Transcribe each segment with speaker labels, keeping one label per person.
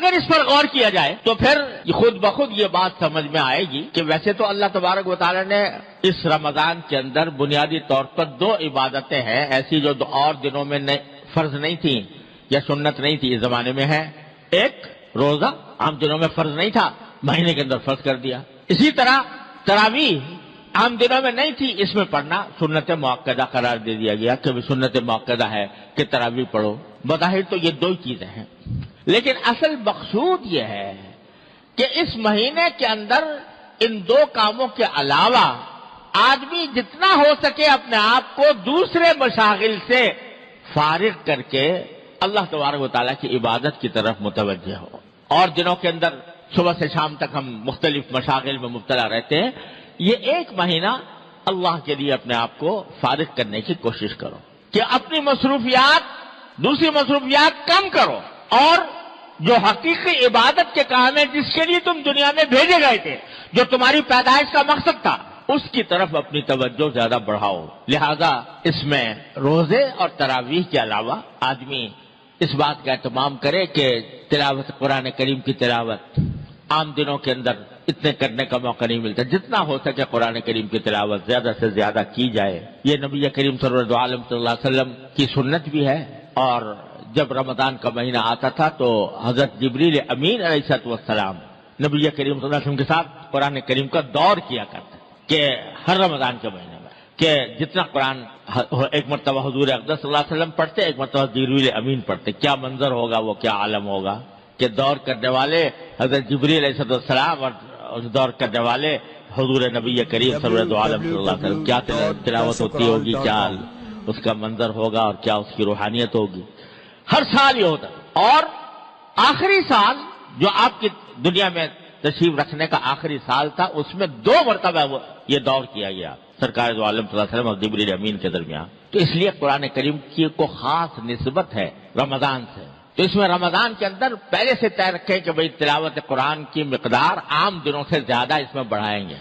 Speaker 1: اگر اس پر غور کیا جائے تو پھر خود بخود یہ بات سمجھ میں آئے گی کہ ویسے تو اللہ تبارک و تعالی نے اس رمضان کے اندر بنیادی طور پر 2 عبادتیں ہیں ایسی جو اور دنوں میں فرض نہیں تھیں یا سنت نہیں تھی، اس زمانے میں ہے۔ ایک روزہ عام دنوں میں فرض نہیں تھا، مہینے کے اندر فرض کر دیا۔ اسی طرح تراویح عام دنوں میں نہیں تھی، اس میں پڑھنا سنت مؤکدہ قرار دے دیا گیا کہ سنت مؤکدہ ہے کہ تراویح پڑھو۔ بظاہر تو یہ 2 چیزیں ہیں، لیکن اصل مقصود یہ ہے کہ اس مہینے کے اندر ان 2 کاموں کے علاوہ آدمی جتنا ہو سکے اپنے آپ کو دوسرے مشاغل سے فارغ کر کے اللہ تبارک و تعالیٰ کی عبادت کی طرف متوجہ ہو۔ اور دنوں کے اندر صبح سے شام تک ہم مختلف مشاغل میں مبتلا رہتے ہیں، یہ 1 مہینہ اللہ کے لیے اپنے آپ کو فارغ کرنے کی کوشش کرو کہ اپنی دوسری مصروفیات کم کرو، اور جو حقیقی عبادت کے کام ہے جس کے لیے تم دنیا میں بھیجے گئے تھے، جو تمہاری پیدائش کا مقصد تھا، اس کی طرف اپنی توجہ زیادہ بڑھاؤ۔ لہذا اس میں روزے اور تراویح کے علاوہ آدمی اس بات کا اہتمام کرے کہ تلاوت قرآن کریم کی تلاوت عام دنوں کے اندر اتنے کرنے کا موقع نہیں ملتا، جتنا ہو سکے قرآن کریم کی تلاوت زیادہ سے زیادہ کی جائے۔ یہ نبی کریم صلی اللہ علیہ وسلم کی سنت بھی ہے، اور جب رمضان کا مہینہ آتا تھا تو حضرت جبریل امین علیہ السلام نبی کریم صلی اللہ علیہ وسلم کے ساتھ قرآن کریم کا دور کیا کرتے کہ ہر رمضان کے مہینے میں کہ جتنا قرآن ایک مرتبہ حضور اقدس صلی اللہ علیہ وسلم پڑھتے، ایک مرتبہ جبریل امین پڑھتے، کیا منظر ہوگا، وہ کیا عالم ہوگا کہ دور کرنے والے حضرت جبریل علیہ السلام اور دور کرنے والے حضور نبی کریم صلی اللہ علیہ وسلم، کیا تلاوت ہوتی ہوگی، کیا اس کا منظر ہوگا اور کیا اس کی روحانیت ہوگی۔ ہر سال یہ ہوتا، اور آخری سال جو آپ کی دنیا میں تشریف رکھنے کا آخری سال تھا، اس میں 2 مرتبہ یہ دور کیا گیا سرکار دو عالم صلی اللہ علیہ وسلم اور جبریل امین کے درمیان۔ تو اس لیے قرآن کریم کی کو خاص نسبت ہے رمضان سے، تو اس میں رمضان کے اندر پہلے سے طے رکھیں کہ بھئی تلاوت قرآن کی مقدار عام دنوں سے زیادہ اس میں بڑھائیں گے۔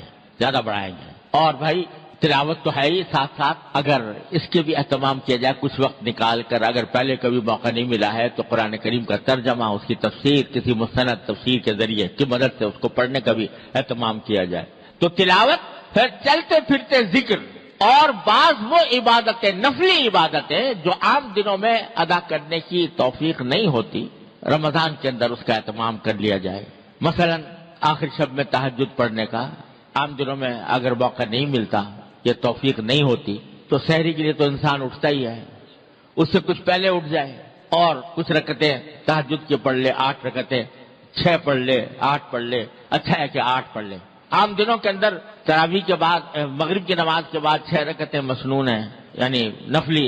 Speaker 1: اور بھائی تلاوت تو ہے ہی، ساتھ ساتھ اگر اس کے بھی اہتمام کیا جائے کچھ وقت نکال کر، اگر پہلے کبھی موقع نہیں ملا ہے تو قرآن کریم کا ترجمہ، اس کی تفسیر کسی مستند تفسیر کے ذریعے کی مدد سے اس کو پڑھنے کا بھی اہتمام کیا جائے۔ تو تلاوت، پھر چلتے پھرتے ذکر، اور بعض وہ عبادتیں، نفلی عبادتیں جو عام دنوں میں ادا کرنے کی توفیق نہیں ہوتی، رمضان کے اندر اس کا اہتمام کر لیا جائے۔ مثلا آخر شب میں تہجد پڑھنے کا عام دنوں میں اگر موقع نہیں ملتا، یہ توفیق نہیں ہوتی، تو سحری کے لیے تو انسان اٹھتا ہی ہے، اس سے کچھ پہلے اٹھ جائے اور کچھ رکعتیں تہجد کے پڑھ لے، 8 رکعتیں، 6 پڑھ لے، 8 پڑھ لے، اچھا ہے کہ 8 پڑھ لے۔ عام دنوں کے اندر تراویح کے بعد، مغرب کی نماز کے بعد 6 رکعتیں مسنون ہیں، یعنی نفلی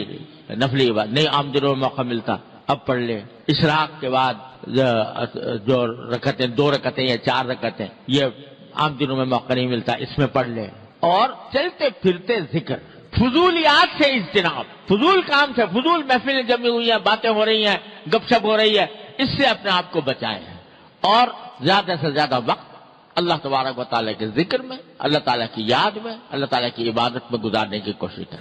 Speaker 1: عبادت نہیں عام دنوں میں موقع ملتا، اب پڑھ لے۔ اشراق کے بعد جو رکعتیں، 2 رکعتیں یا 4 رکعتیں، یہ عام دنوں میں موقع نہیں ملتا، اس میں پڑھ لے۔ اور چلتے پھرتے ذکر، فضولیات سے اجتناب، فضول کام سے، فضول محفلیں جمی ہوئی ہیں، باتیں ہو رہی ہیں، گپ شپ ہو رہی ہے، اس سے اپنے آپ کو بچائیں، اور زیادہ سے زیادہ وقت اللہ تبارک و تعالیٰ کے ذکر میں، اللہ تعالیٰ کی یاد میں، اللہ تعالیٰ کی عبادت میں گزارنے کی کوشش کریں۔